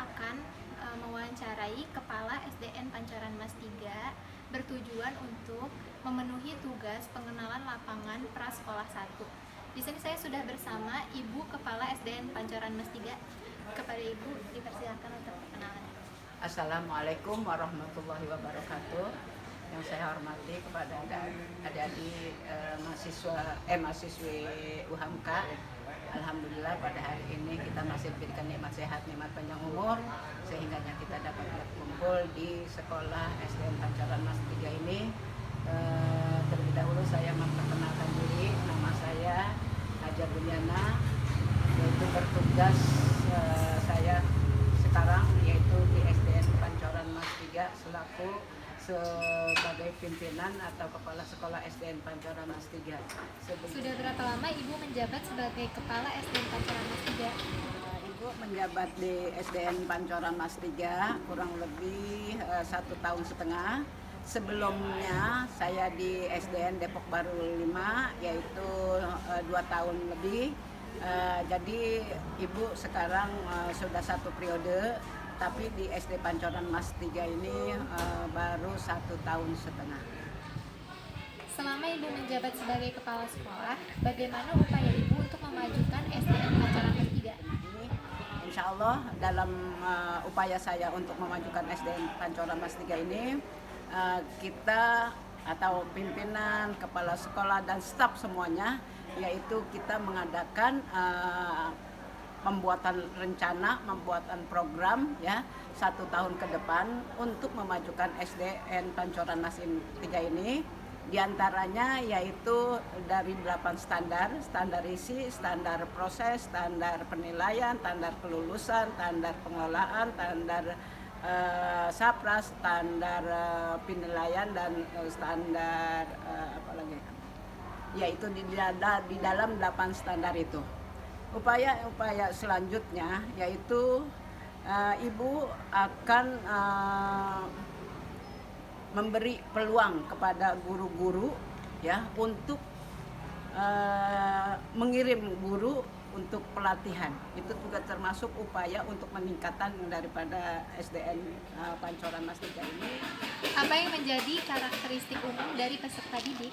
akan mewawancarai Kepala SDN Pancoran Mas 3 bertujuan untuk memenuhi tugas pengenalan lapangan Prasekolah 1. Di sini saya sudah bersama Ibu Kepala SDN Pancoran Mas 3. Kepada Ibu dipersilakan untuk perkenalan. Assalamualaikum warahmatullahi wabarakatuh. Yang saya hormati kepada adik-adik mahasiswi UHAMK. Alhamdulillah pada hari ini kita masih diberikan nikmat sehat, nikmat panjang umur, sehingga kita dapat berkumpul di sekolah SDN Pancoran Mas 3 ini. Terlebih dahulu saya memperkenalkan diri, nama saya Hajar Bunyana, yaitu bertugas saya sekarang yaitu di SDN Pancoran Mas 3 selaku sebagai pimpinan atau kepala sekolah SDN Pancoran Mas 3. Sudah berapa lama Ibu menjabat sebagai kepala SDN Pancoran Mas 3? Ibu menjabat di SDN Pancoran Mas 3 kurang lebih 1 tahun setengah. Sebelumnya saya di SDN Depok Baru 5 yaitu 2 tahun lebih. Jadi Ibu sekarang sudah 1 periode, tapi di SD Pancoran Mas 3 ini baru 1 tahun setengah. Selama Ibu menjabat sebagai kepala sekolah, bagaimana upaya Ibu untuk memajukan SDN Pancoran Mas 3? Insya Allah dalam upaya saya untuk memajukan SDN Pancoran Mas 3 ini, kita atau pimpinan, kepala sekolah dan staf semuanya, yaitu kita mengadakan pembuatan rencana, pembuatan program ya 1 tahun ke depan untuk memajukan SDN Pancoran Mas 3 ini. Di antaranya yaitu dari 8 standar isi, standar proses, standar penilaian, standar kelulusan, standar pengelolaan, standar SAPRAS, standar penilaian dan standar apalagi, yaitu di dalam 8 standar itu. Upaya selanjutnya yaitu Ibu akan memberi peluang kepada guru-guru ya untuk mengirim guru untuk pelatihan. Itu juga termasuk upaya untuk peningkatan daripada SDN Pancoran Mas 3 ini. Apa yang menjadi karakteristik umum dari peserta didik?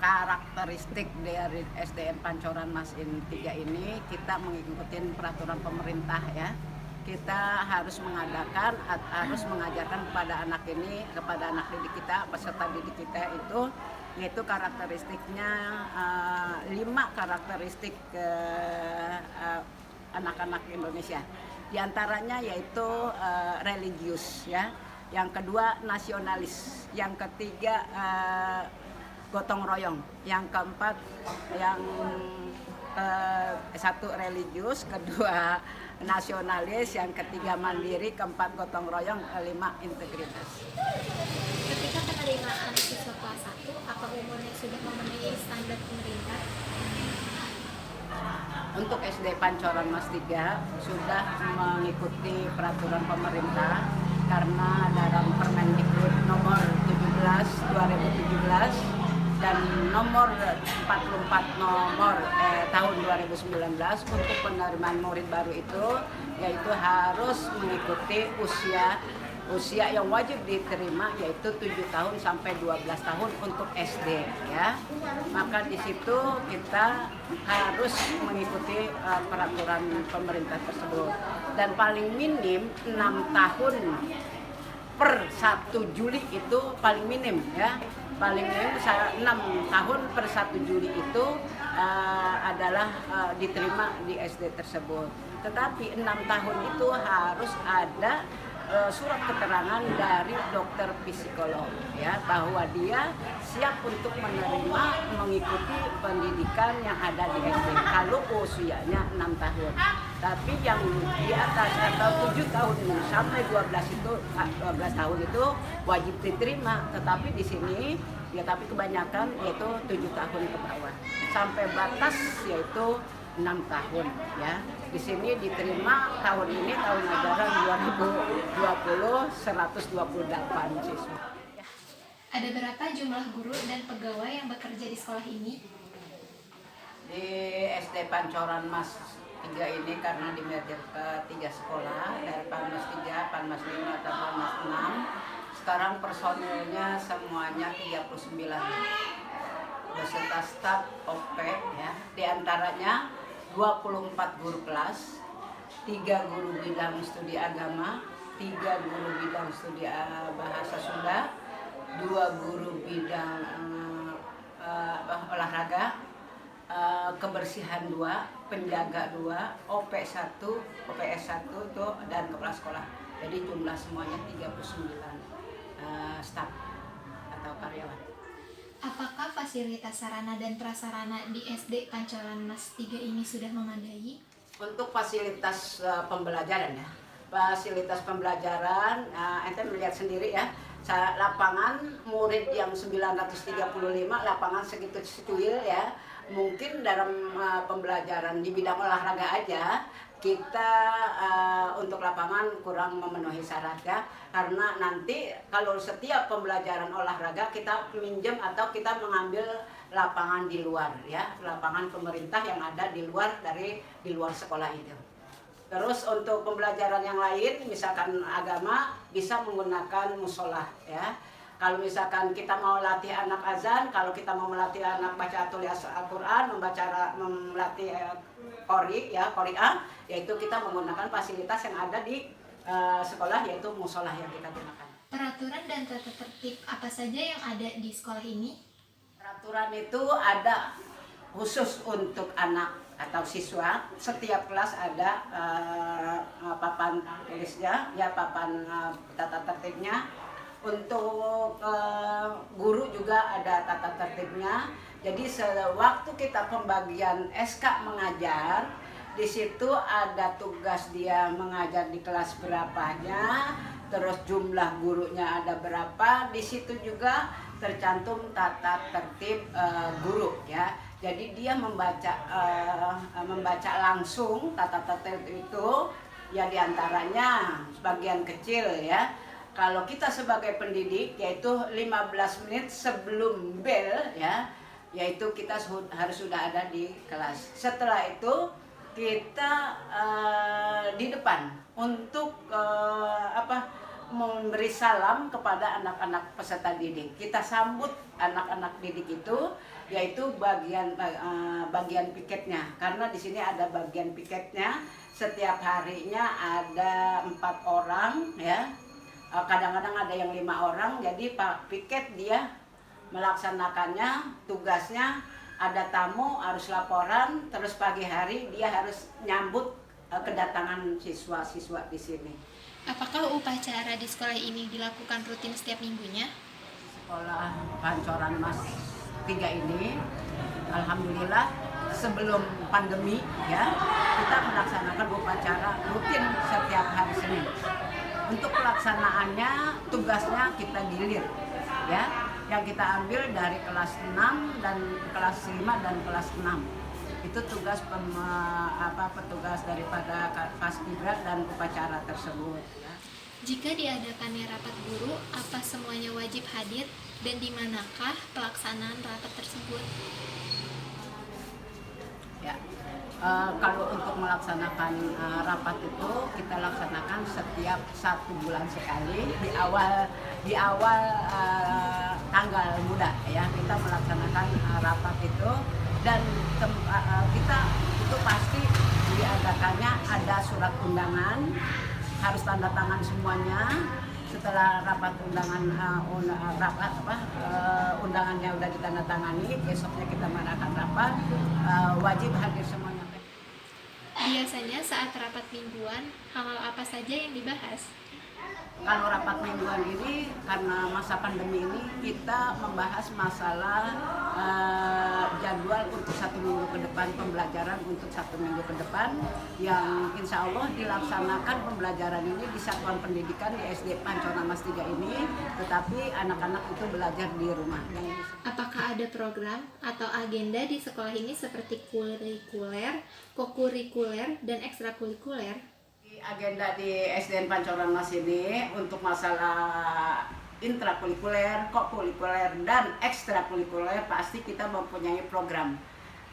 Karakteristik dari SDN Pancoran Mas 3 ini, kita mengikuti peraturan pemerintah ya. Kita harus mengajarkan kepada anak didik kita, peserta didik kita itu, yaitu karakteristiknya 5 karakteristik anak-anak Indonesia. Di antaranya yaitu religius ya. Yang kedua nasionalis, yang ketiga gotong royong, yang keempat satu religius, kedua nasionalis, yang ketiga mandiri, keempat gotong royong, kelima integritas. Ketika penerimaan siswa kelas 1, apa umurnya sudah memenuhi standar pemerintah? Untuk SD Pancoran Mas 3 sudah mengikuti peraturan pemerintah karena dalam Permendikbud nomor 17 2017 dan nomor 44 tahun 2019 untuk penerimaan murid baru itu, yaitu harus mengikuti usia yang wajib diterima, yaitu 7 tahun sampai 12 tahun untuk SD ya. Maka di situ kita harus mengikuti peraturan pemerintah tersebut, dan paling minim 6 tahun per 1 Juli itu paling minim ya. Paling minim 6 tahun per 1 Juli itu adalah diterima di SD tersebut. Tetapi 6 tahun itu harus ada surat keterangan dari dokter psikolog ya, bahwa dia siap untuk menerima mengikuti pendidikan yang ada di SD kalau usianya 6 tahun. Tapi yang di atas atau 7 tahun sampai 12 tahun itu wajib diterima. Tetapi di sini ya, tapi kebanyakan yaitu 7 tahun ke bawah sampai batas yaitu 6 tahun ya. Di sini diterima tahun ini, tahun ajaran 2020 128 siswa. Ada berapa jumlah guru dan pegawai yang bekerja di sekolah ini? Di SD Pancoran Mas 3 ini karena dimerger ke 3 sekolah, dari Panmas 3, Panmas 5, dan Panmas 6. Sekarang personilnya semuanya 39 beserta staf OP ya. Di antaranya 24 guru kelas, 3 guru bidang studi agama, 3 guru bidang studi bahasa Sunda, 2 guru bidang olahraga, kebersihan 2, penjaga 2, OP1, OPS1 tuh, dan kepala sekolah. Jadi jumlah semuanya 39 staf atau karyawan. Apakah fasilitas sarana dan prasarana di SD Pancoran Mas 3 ini sudah memadai? Untuk fasilitas pembelajaran ya, fasilitas pembelajaran, ente melihat sendiri ya, lapangan murid yang 935, lapangan segitu secuil ya. Mungkin dalam pembelajaran di bidang olahraga aja kita untuk lapangan kurang memenuhi syarat ya, karena nanti kalau setiap pembelajaran olahraga kita minjem atau kita mengambil lapangan di luar ya, lapangan pemerintah yang ada di luar sekolah itu. Terus untuk pembelajaran yang lain, misalkan agama, bisa menggunakan musola ya. Kalau misalkan kita mau latih anak azan, kalau kita mau melatih anak baca tulis Al-Quran, melatih Qori'ah, yaitu kita menggunakan fasilitas yang ada di sekolah, yaitu musola yang kita gunakan. Peraturan dan tata tertib apa saja yang ada di sekolah ini? Peraturan itu ada khusus untuk anak atau siswa. Setiap kelas ada papan tulisnya, ya papan tata tertibnya. Untuk guru juga ada tata tertibnya. Jadi sewaktu kita pembagian SK mengajar, di situ ada tugas dia mengajar di kelas berapanya, terus jumlah gurunya ada berapa. Di situ juga tercantum tata tertib guru ya. Jadi dia membaca langsung tata tertib itu ya, diantaranya sebagian kecil ya. Kalau kita sebagai pendidik, yaitu 15 menit sebelum bel ya, yaitu kita harus sudah ada di kelas. Setelah itu kita di depan untuk memberi salam kepada anak-anak peserta didik. Kita sambut anak-anak didik itu, yaitu bagian piketnya. Karena di sini ada bagian piketnya. Setiap harinya ada 4 orang ya. Kadang-kadang ada yang 5 orang. Jadi Pak Piket dia melaksanakannya, tugasnya ada tamu harus laporan, terus pagi hari dia harus nyambut kedatangan siswa-siswa di sini. Apakah upacara di sekolah ini dilakukan rutin setiap minggunya? Sekolah Pancoran Mas 3 ini, alhamdulillah sebelum pandemi ya, kita melaksanakan upacara rutin setiap hari Senin. Untuk pelaksanaannya tugasnya kita gilir ya, yang kita ambil dari kelas 6 dan kelas 5 dan kelas 6. Itu tugas petugas daripada Paskibra dan upacara tersebut ya. Jika diadakannya rapat guru, apa semuanya wajib hadir dan di manakah pelaksanaan rapat tersebut? Ya. Kalau untuk melaksanakan rapat itu kita laksanakan setiap 1 bulan sekali di awal tanggal muda ya, kita melaksanakan rapat itu, dan kita itu pasti diadakannya ada surat undangan, harus tanda tangan semuanya. Setelah rapat undangannya udah ditandatangani, besoknya kita mengadakan rapat, wajib hadir semuanya. Biasanya saat rapat mingguan, hal-hal apa saja yang dibahas? Kalau rapat mingguan ini, karena masa pandemi ini, kita membahas masalah jadwal untuk 1 minggu ke depan, pembelajaran untuk 1 minggu ke depan, yang insya Allah dilaksanakan pembelajaran ini di satuan pendidikan di SD Pancoran Mas 3 ini, tetapi anak-anak itu belajar di rumah. Apakah ada program atau agenda di sekolah ini seperti kurikuler, kokurikuler, dan ekstrakurikuler? Agenda di SDN Pancoran Mas ini untuk masalah intrakurikuler, kokurikuler, dan ekstrakurikuler pasti kita mempunyai program.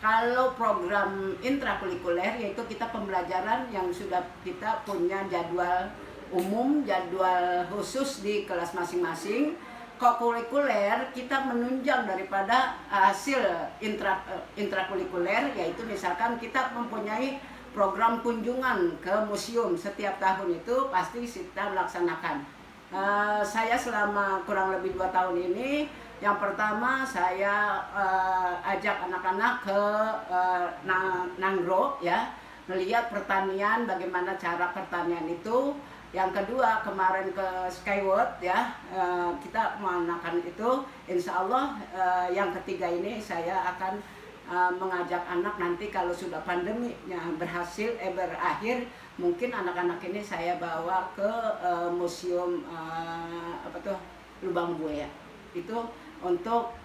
Kalau program intrakurikuler yaitu kita pembelajaran yang sudah kita punya jadwal umum, jadwal khusus di kelas masing-masing. Kokurikuler kita menunjang daripada hasil intrakurikuler, yaitu misalkan kita mempunyai program kunjungan ke museum setiap tahun itu pasti kita melaksanakan. Saya selama kurang lebih 2 tahun ini, yang pertama saya ajak anak-anak ke Nanggro ya, melihat pertanian, bagaimana cara pertanian itu. Yang kedua kemarin ke Skyward ya, kita menggunakan itu. Insya Allah yang ketiga ini saya akan mengajak anak nanti kalau sudah pandeminya berakhir, mungkin anak-anak ini saya bawa ke museum Lubang Buaya itu untuk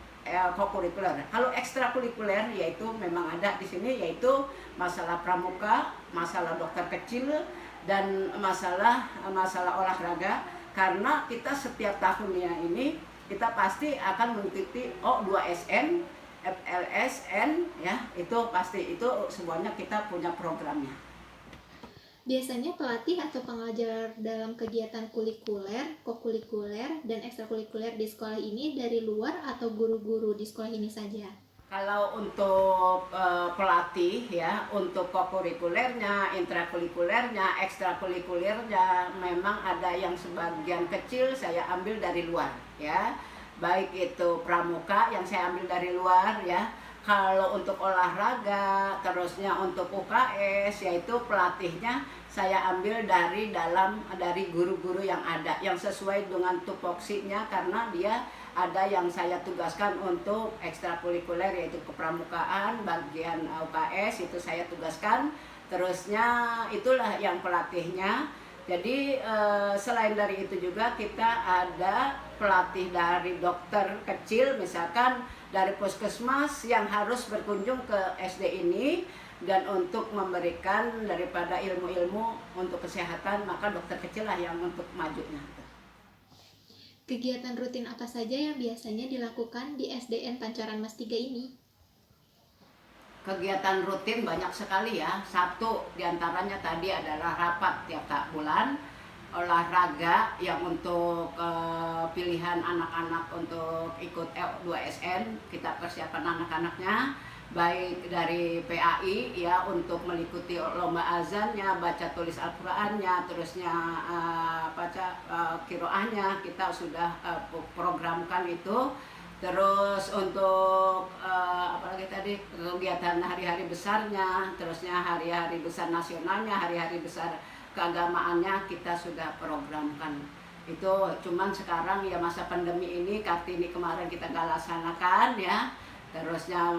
kokurikuler. Kalau ekstrakurikuler yaitu memang ada di sini, yaitu masalah pramuka, masalah dokter kecil, dan masalah olahraga. Karena kita setiap tahunnya ini kita pasti akan mengikuti O2SN, FLSN ya, itu pasti, itu semuanya kita punya programnya. Biasanya pelatih atau pengajar dalam kegiatan kulikuler, kokurikuler, dan ekstrakurikuler di sekolah ini dari luar atau guru-guru di sekolah ini saja? Kalau untuk pelatih ya, untuk kokurikulernya, intrakurikulernya, ekstrakurikulernya, memang ada yang sebagian kecil saya ambil dari luar ya. Baik itu pramuka yang saya ambil dari luar ya. Kalau untuk olahraga, terusnya untuk UKS, yaitu pelatihnya saya ambil dari guru-guru yang ada, yang sesuai dengan tupoksinya, karena dia ada yang saya tugaskan untuk ekstrakurikuler yaitu kepramukaan, bagian UKS itu saya tugaskan, terusnya itulah yang pelatihnya. Jadi selain dari itu juga kita ada pelatih dari dokter kecil, misalkan dari puskesmas yang harus berkunjung ke SD ini, dan untuk memberikan daripada ilmu-ilmu untuk kesehatan, maka dokter kecil lah yang untuk majunya. Kegiatan rutin apa saja yang biasanya dilakukan di SDN Pancoran Mas 3 ini? Kegiatan rutin banyak sekali ya. Satu diantaranya tadi adalah rapat tiap bulan, olahraga yang untuk pilihan anak-anak untuk ikut L2SN, kita persiapkan anak-anaknya, baik dari PAI ya untuk mengikuti lomba azannya, baca tulis Al-Qur'annya, terusnya baca kiroahnya, kita sudah programkan itu. Terus untuk apalagi tadi kegiatan hari-hari besarnya, terusnya hari-hari besar nasionalnya, hari-hari besar keagamaannya kita sudah programkan. Itu cuman sekarang ya masa pandemi ini, Kartini kemarin kita nggak laksanakan ya. Terusnya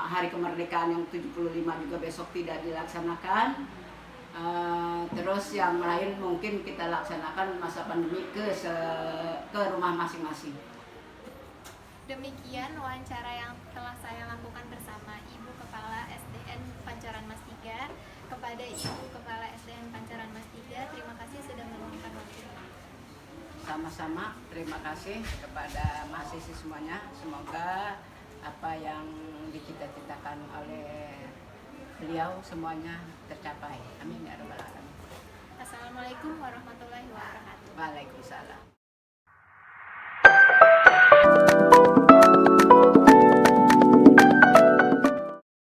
hari kemerdekaan yang 75 juga besok tidak dilaksanakan. Terus yang lain mungkin kita laksanakan masa pandemi ke rumah masing-masing. Demikian wawancara yang telah saya lakukan bersama Ibu Kepala SDN Pancoran Mas 3. Kepada Ibu Kepala SDN Pancoran Mas 3, terima kasih sudah meluangkan waktu. Sama-sama, terima kasih kepada mahasiswa semuanya. Semoga apa yang dicita-citakan oleh beliau semuanya tercapai. Amin ya rabbal alamin. Assalamualaikum warahmatullahi wabarakatuh. Waalaikumsalam.